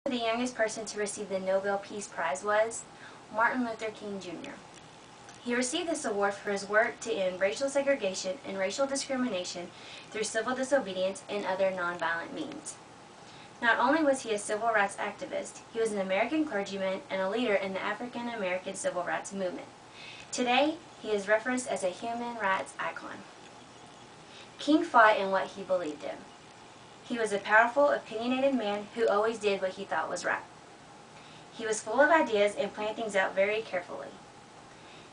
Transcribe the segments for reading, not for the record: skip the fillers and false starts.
The youngest person to receive the Nobel Peace Prize was Martin Luther King Jr. He received this award for his work to end racial segregation and racial discrimination through civil disobedience and other nonviolent means. Not only was he a civil rights activist, he was an American clergyman and a leader in the African American civil rights movement. Today, he is referenced as a human rights icon. King fought in what he believed in. He was a powerful, opinionated man who always did what he thought was right. He was full of ideas and planned things out very carefully.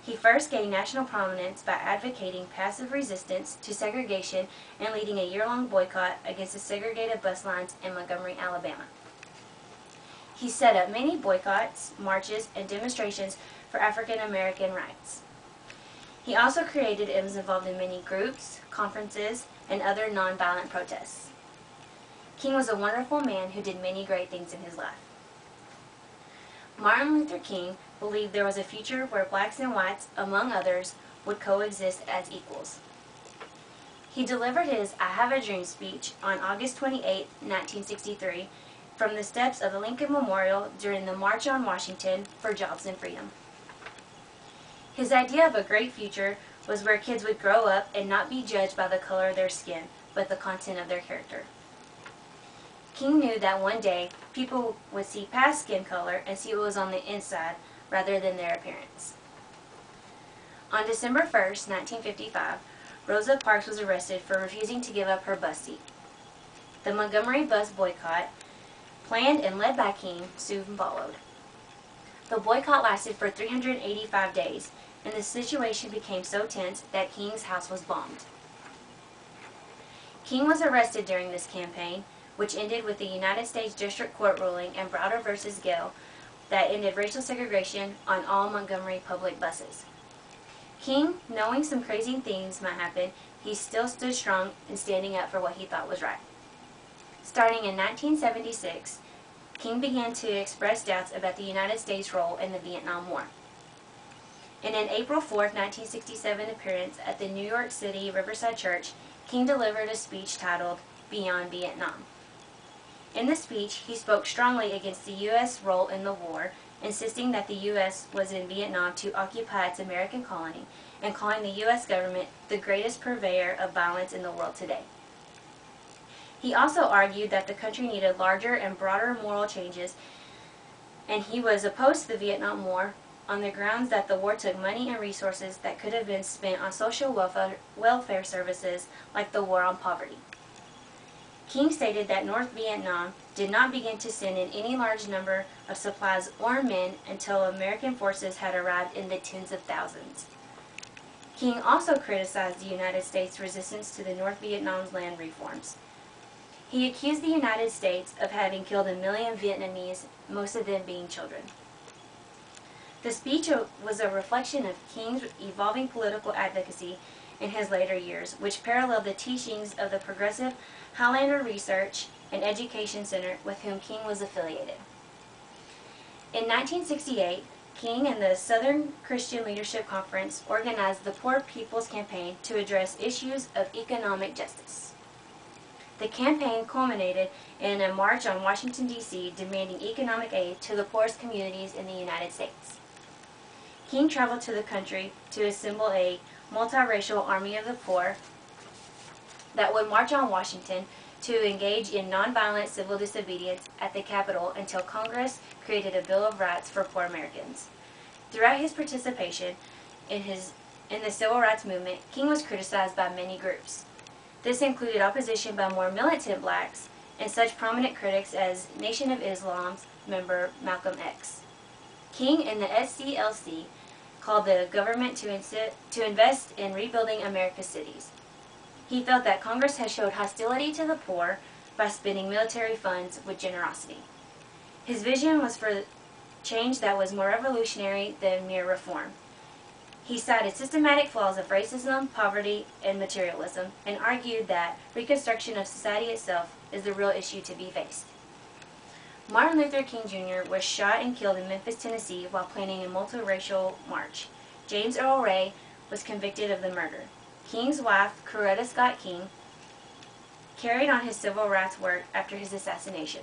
He first gained national prominence by advocating passive resistance to segregation and leading a year-long boycott against the segregated bus lines in Montgomery, Alabama. He set up many boycotts, marches, and demonstrations for African American rights. He also created and was involved in many groups, conferences, and other nonviolent protests. King was a wonderful man who did many great things in his life. Martin Luther King believed there was a future where blacks and whites, among others, would coexist as equals. He delivered his I Have a Dream speech on August 28, 1963, from the steps of the Lincoln Memorial during the March on Washington for Jobs and Freedom. His idea of a great future was where kids would grow up and not be judged by the color of their skin, but the content of their character. King knew that one day people would see past skin color and see what was on the inside rather than their appearance. On December 1, 1955, Rosa Parks was arrested for refusing to give up her bus seat. The Montgomery bus boycott, planned and led by King, soon followed. The boycott lasted for 385 days, and the situation became so tense that King's house was bombed. King was arrested during this campaign, which ended with the United States District Court ruling in Browder v. Gale that ended racial segregation on all Montgomery public buses. King, knowing some crazy things might happen, he still stood strong in standing up for what he thought was right. Starting in 1976, King began to express doubts about the United States' role in the Vietnam War. In an April 4, 1967 appearance at the New York City Riverside Church, King delivered a speech titled Beyond Vietnam. In the speech, he spoke strongly against the U.S. role in the war, insisting that the U.S. was in Vietnam to occupy its American colony, and calling the U.S. government the greatest purveyor of violence in the world today. He also argued that the country needed larger and broader moral changes, and he was opposed to the Vietnam War on the grounds that the war took money and resources that could have been spent on social welfare services like the war on poverty. King stated that North Vietnam did not begin to send in any large number of supplies or men until American forces had arrived in the tens of thousands. King also criticized the United States' resistance to the North Vietnam's land reforms. He accused the United States of having killed 1 million Vietnamese, most of them being children. The speech was a reflection of King's evolving political advocacy in his later years, which paralleled the teachings of the progressive Highlander Research and Education Center with whom King was affiliated. In 1968, King and the Southern Christian Leadership Conference organized the Poor People's Campaign to address issues of economic justice. The campaign culminated in a march on Washington, D.C., demanding economic aid to the poorest communities in the United States. King traveled to the country to assemble a multiracial army of the poor that would march on Washington to engage in nonviolent civil disobedience at the Capitol until Congress created a Bill of Rights for poor Americans. Throughout his participation in the civil rights movement, King was criticized by many groups. This included opposition by more militant blacks and such prominent critics as Nation of Islam's member Malcolm X. King and the SCLC called the government to invest in rebuilding America's cities. He felt that Congress had showed hostility to the poor by spending military funds with generosity. His vision was for change that was more revolutionary than mere reform. He cited systematic flaws of racism, poverty, and materialism, and argued that reconstruction of society itself is the real issue to be faced. Martin Luther King Jr. was shot and killed in Memphis, Tennessee while planning a multiracial march. James Earl Ray was convicted of the murder. King's wife, Coretta Scott King, carried on his civil rights work after his assassination.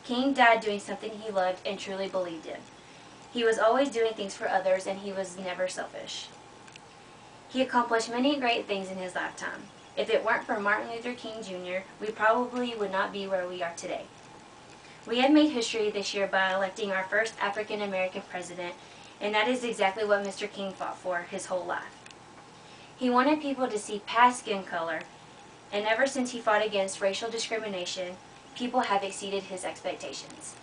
King died doing something he loved and truly believed in. He was always doing things for others, and he was never selfish. He accomplished many great things in his lifetime. If it weren't for Martin Luther King Jr., we probably would not be where we are today. We have made history this year by electing our first African American president, and that is exactly what Mr. King fought for his whole life. He wanted people to see past skin color, and ever since he fought against racial discrimination, people have exceeded his expectations.